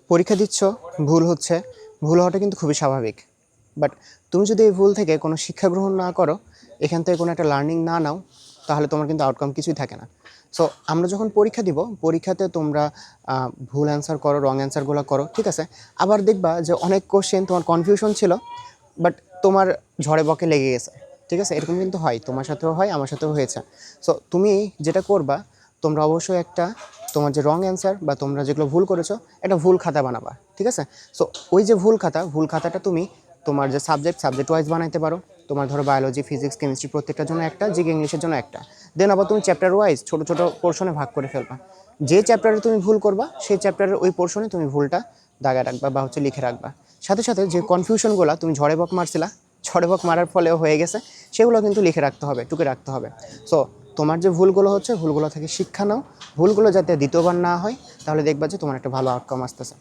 পরীক্ষা দিচ্ছ, ভুল হচ্ছে, ভুল হওয়াটা কিন্তু খুবই স্বাভাবিক। বাট তুমি যদি এই ভুল থেকে কোনো শিক্ষা গ্রহণ না করো, এখান থেকে কোনো একটা লার্নিং না নাও, তাহলে তোমার কিন্তু আউটকাম কিছুই থাকে না। সো আমরা যখন পরীক্ষা দিব, পরীক্ষাতে তোমরা ভুল অ্যান্সার করো, রং অ্যান্সারগুলো করো, ঠিক আছে। আবার দেখবা যে অনেক কোশ্চেন তোমার কনফিউশন ছিল, বাট তোমার ঝড়ে বকে লেগে গেছে, ঠিক আছে। এরকম কিন্তু হয়, তোমার সাথেও হয়, আমার সাথেও হয়েছে। সো তুমি যেটা করবা, তোমরা অবশ্যই একটা তোমার যে রং অ্যান্সার বা তোমরা যেগুলো ভুল করেছো, একটা ভুল খাতা বানাবা, ঠিক আছে। সো ওই যে ভুল খাতাটা তুমি তোমার যে সাবজেক্ট ওয়াইজ বানাইতে পারো। তোমার ধরো বায়োলজি, ফিজিক্স, কেমিস্ট্রি প্রত্যেকটার জন্য একটা, জিকে ইংলিশের জন্য একটা। দেন আবার তুমি চ্যাপ্টার ওয়াইজ ছোটো ছোটো পোর্শনে ভাগ করে ফেলবা। যে চ্যাপ্টারে তুমি ভুল করবা, সেই চ্যাপ্টারের ওই পোর্শনে তুমি ভুলটা দাগায় রাখবা বা লিখে রাখবা। সাথে সাথে যে কনফিউশনগুলো তুমি ঝড়ে বক মারছিলা, ঝড়ে বক মারার ফলেও হয়ে গেছে, সেগুলো কিন্তু লিখে রাখতে হবে, টুকে রাখতে হবে। সো তোমার যে ভুলগুলো হচ্ছে, ভুলগুলো থেকে শিক্ষা নাও। ভুলগুলো যাতে দ্বিতীয়বার না হয়, তাহলে দেখবা যে তোমার একটা ভালো আউটকাম আসতেছে।